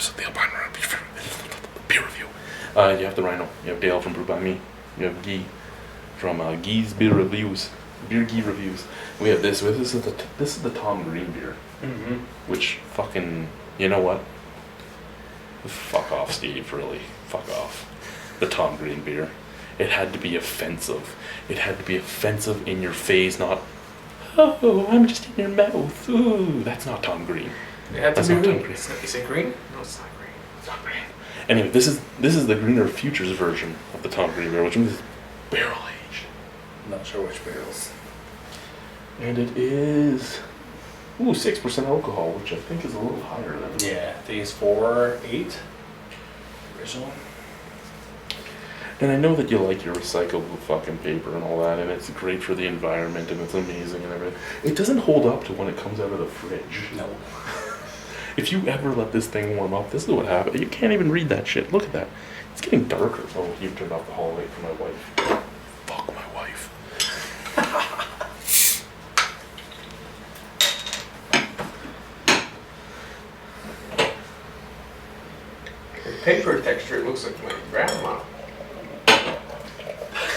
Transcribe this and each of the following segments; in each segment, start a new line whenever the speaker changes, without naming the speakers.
episode of the Albino Rhino beer review. You have the Rhino. You have Dale from Brew By Me. You have Guy from Guy's Beer Reviews. Beer Guy Reviews. We have this. This is the Tom Green beer.
Mm-hmm.
Which fucking, you know what? Fuck off, Steve. Really, fuck off. The Tom Green beer. It had to be offensive. It had to be offensive in your face, not, oh, I'm just in your mouth. Ooh, that's not Tom Green.
Yeah,
That's not Tom Green.
Is it green? No, it's not green.
It's not green. Anyway, this is the Greener Futures version of the Tom Green beer, which means barrel aged.
I'm not sure which barrels.
And it is 6% alcohol, which I think is a little higher than.
Yeah, I think it's 4.8 original.
And I know that you like your recyclable fucking paper and all that, and it's great for the environment and it's amazing and everything. It doesn't hold up to when it comes out of the fridge.
No.
If you ever let this thing warm up, this is what happens. You can't even read that shit. Look at that. It's getting darker. Oh, you turned off the hall light for my wife. Fuck my wife.
The paper texture, it looks like my grandma.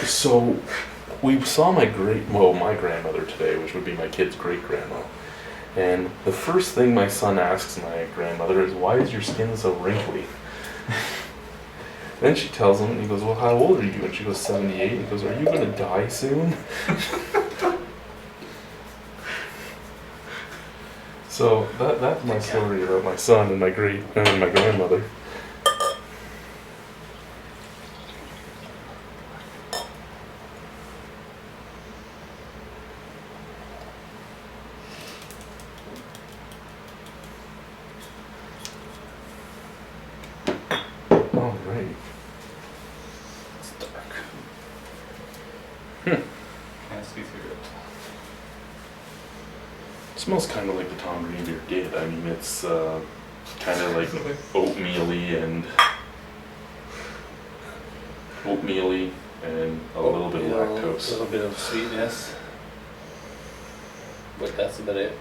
So, we saw my grandmother today, which would be my kid's great-grandma. And the first thing my son asks my grandmother is, why is your skin so wrinkly? Then she tells him, and he goes, well, how old are you? And she goes, 78. And he goes, are you going to die soon? So, that's my story about my son and my grandmother.
It's dark.
Hmm.
Can't see through it.
It smells kind of like the Tom Green beer did. I mean, it's kind of like oatmeal-y and a little bit of lactose.
A little bit of sweetness. But that's about it.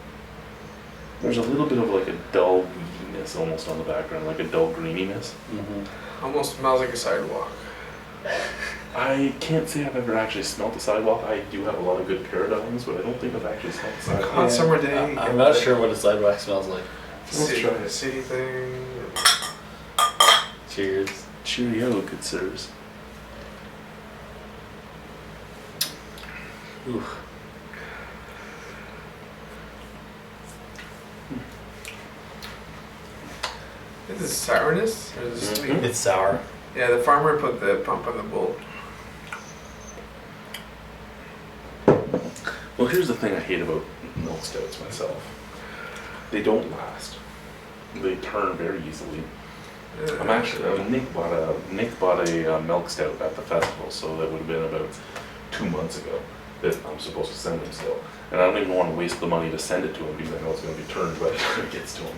There's a little bit of like a dull weediness almost on the background, like a dull greeniness.
Mm-hmm.
Almost smells like a sidewalk.
I can't say I've ever actually smelled the sidewalk. I do have a lot of good paradigms, but I don't think I've actually smelled the sidewalk.
Hot summer day.
I'm not sure what a sidewalk smells like.
Let's try it.
City thing.
Cheers.
Cheerio, good sirs.
Oof.
Is this sourness or is this sweet?
It's sour.
Yeah, the farmer put the pump on the bull.
Well, here's the thing I hate about milk stouts myself. They don't last. They turn very easily. Nick bought a milk stout at the festival, so that would have been about 2 months ago that I'm supposed to send him still. And I don't even want to waste the money to send it to him because I know it's going to be turned by the time it gets to him.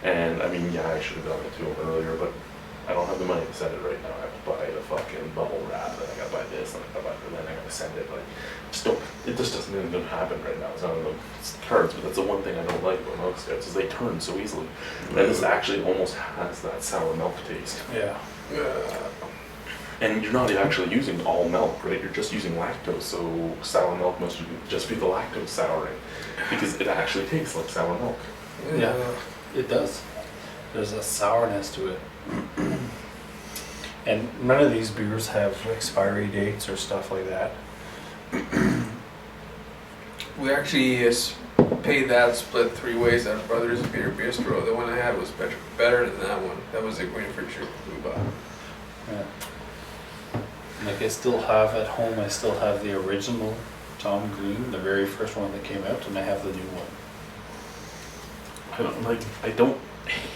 And I mean, yeah, I should have done it to him earlier, but I don't have the money to send it right now. I have to buy the fucking bubble wrap, and I gotta buy this, and then I gotta send it. Like, it just doesn't even happen right now. It's not in the cards, but that's the one thing I don't like about milk stouts is they turn so easily. And this actually almost has that sour milk taste.
Yeah.
And you're not actually using all milk, right? You're just using lactose, so sour milk must just be the lactose souring, because it actually tastes like sour milk.
Yeah, it does. There's a sourness to it. And none of these beers have expiry dates or stuff like that.
We actually paid that split 3 ways at Brothers Beer Bistro. The one I had was better than that one. That was the Green Futures we bought.
Yeah. Like I still have at home, I still have the original Tom Green, the very first one that came out, and I have the new one.
I don't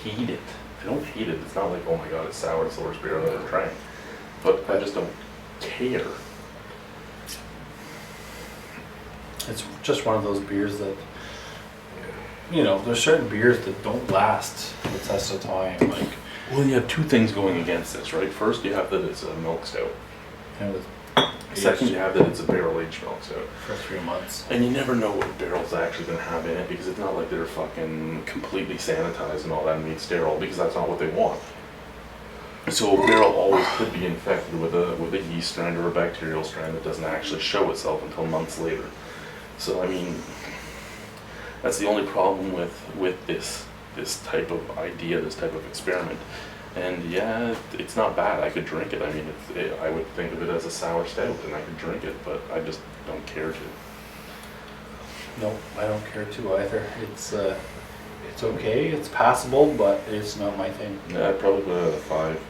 hate it. I don't hate it. It's not like, oh my god, it's sour, it's the worst beer I've ever drank. But I just don't care.
It's just one of those beers that, you know, there's certain beers that don't last the test of time. Like,
well, you have two things going against this, right? First, you have that it's a milk stout.
you know,
Second, you have that it's a barrel-aged milk stout.
For 3 months.
And you never know what barrel's actually gonna have in it, because it's not like they're fucking completely sanitized and all that and made sterile, because that's not what they want. So a barrel always could be infected with a yeast strand or a bacterial strand that doesn't actually show itself until months later. So I mean, that's the only problem with this type of idea, this type of experiment. And yeah, it's not bad. I could drink it. I mean, I would think of it as a sour stout, and I could drink it, but I just don't care to.
No, I don't care to either. It's okay, it's passable, but it's not my thing.
Yeah, I'd probably put it at a 5.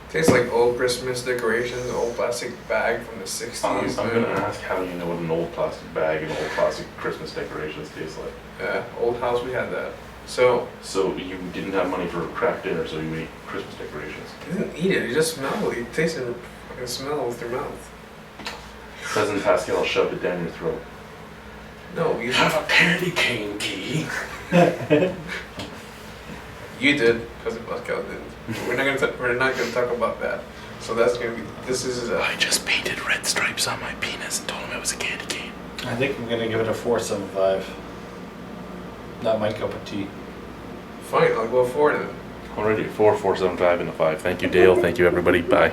Tastes like old Christmas decorations, old plastic bag from the 60s.
I'm gonna ask how you know what an old plastic bag and old plastic Christmas decorations taste like.
Yeah, old house we had that. So
So you didn't have money for a craft dinner, so you ate Christmas decorations.
you didn't eat it, you just smelled it. You tasted fucking smell with your mouth.
Cousin Pascal shoved it down your throat.
No, you
Have a candy cane key.
You did, cousin Pascal didn't. We're not gonna talk about that. So that's gonna be. This is.
I just painted red stripes on my penis and told him it was a candy cane.
I think I'm gonna give it a 4.75. Not my cup of tea.
Fine, I'll go for it then.
Already 4, 4.75, and a 5. Thank you, Dale. Thank you, everybody. Bye.